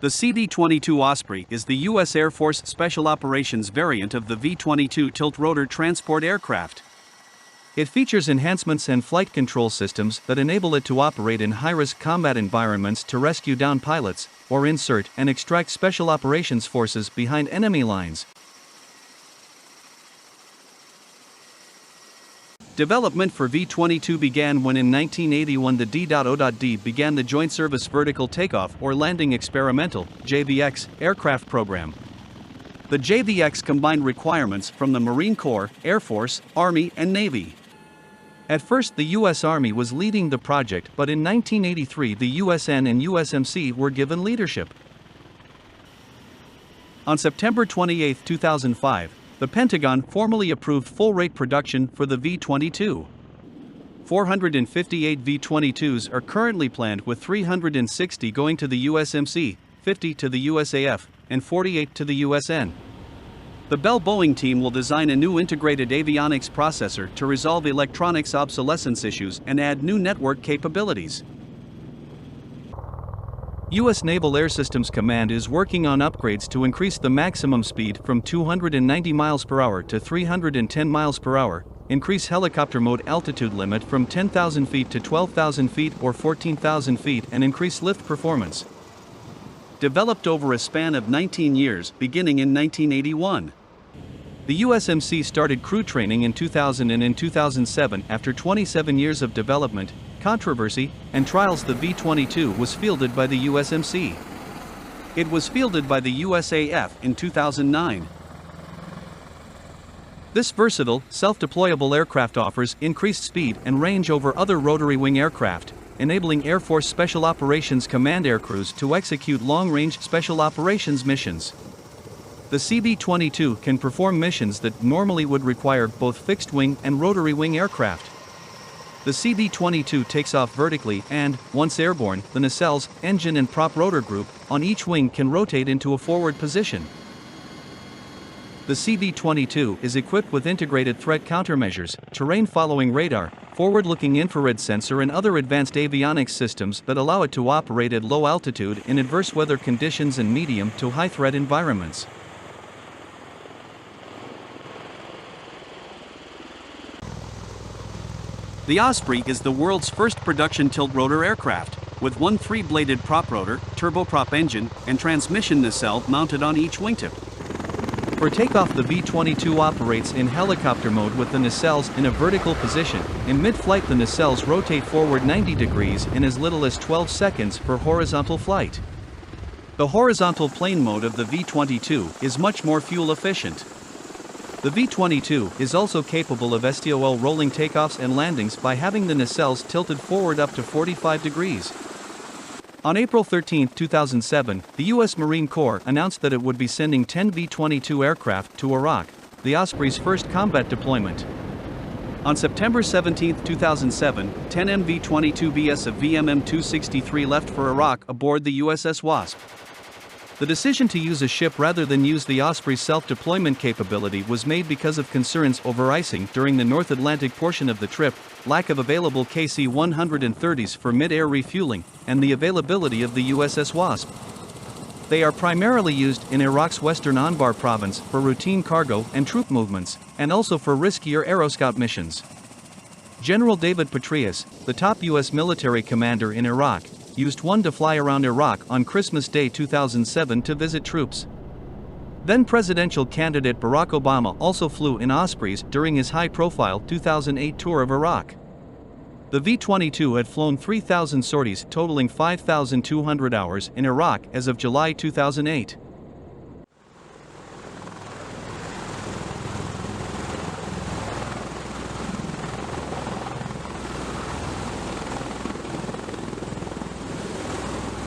The CV-22 Osprey is the U.S. Air Force Special Operations variant of the V-22 tilt-rotor transport aircraft. It features enhancements and flight control systems that enable it to operate in high-risk combat environments to rescue downed pilots, or insert and extract special operations forces behind enemy lines. Development for V-22 began when in 1981 the D.O.D began the Joint Service Vertical Takeoff or Landing Experimental (JVX) aircraft program. The JVX combined requirements from the Marine Corps, Air Force, Army, and Navy. At first the U.S. Army was leading the project, but in 1983 the USN and USMC were given leadership. On September 28, 2005, the Pentagon formally approved full-rate production for the V-22. 458 V-22s are currently planned, with 360 going to the USMC, 50 to the USAF, and 48 to the USN. The Bell-Boeing team will design a new integrated avionics processor to resolve electronics obsolescence issues and add new network capabilities. U.S. Naval Air Systems Command is working on upgrades to increase the maximum speed from 290 miles per hour to 310 miles per hour, increase helicopter mode altitude limit from 10,000 feet to 12,000 feet or 14,000 feet, and increase lift performance. Developed over a span of 19 years, beginning in 1981. The USMC started crew training in 2000 and in 2007, after 27 years of development, controversy, and trials, the V-22 was fielded by the USMC. It was fielded by the USAF in 2009. This versatile, self-deployable aircraft offers increased speed and range over other rotary-wing aircraft, enabling Air Force Special Operations Command aircrews to execute long-range special operations missions. The CV-22 can perform missions that normally would require both fixed-wing and rotary-wing aircraft. The CV-22 takes off vertically and, once airborne, the nacelles, engine and prop rotor group on each wing can rotate into a forward position. The CV-22 is equipped with integrated threat countermeasures, terrain-following radar, forward-looking infrared sensor and other advanced avionics systems that allow it to operate at low altitude in adverse weather conditions and medium to high-threat environments. The Osprey is the world's first production tilt-rotor aircraft, with one 3-bladed prop rotor, turboprop engine, and transmission nacelle mounted on each wingtip. For takeoff, the V-22 operates in helicopter mode with the nacelles in a vertical position. In mid-flight, the nacelles rotate forward 90 degrees in as little as 12 seconds for horizontal flight. The horizontal plane mode of the V-22 is much more fuel efficient. The V-22 is also capable of STOL rolling takeoffs and landings by having the nacelles tilted forward up to 45 degrees. On April 13, 2007, the U.S. Marine Corps announced that it would be sending 10 V-22 aircraft to Iraq, the Osprey's first combat deployment. On September 17, 2007, 10 MV-22Bs of VMM-263 left for Iraq aboard the USS Wasp. The decision to use a ship rather than use the Osprey's self-deployment capability was made because of concerns over icing during the North Atlantic portion of the trip, lack of available KC-130s for mid-air refueling, and the availability of the USS Wasp. They are primarily used in Iraq's western Anbar province for routine cargo and troop movements, and also for riskier aeroscout missions. General David Petraeus, the top U.S. military commander in Iraq, used one to fly around Iraq on Christmas Day 2007 to visit troops. Then presidential candidate Barack Obama also flew in Ospreys during his high-profile 2008 tour of Iraq. The V-22 had flown 3,000 sorties totaling 5,200 hours in Iraq as of July 2008.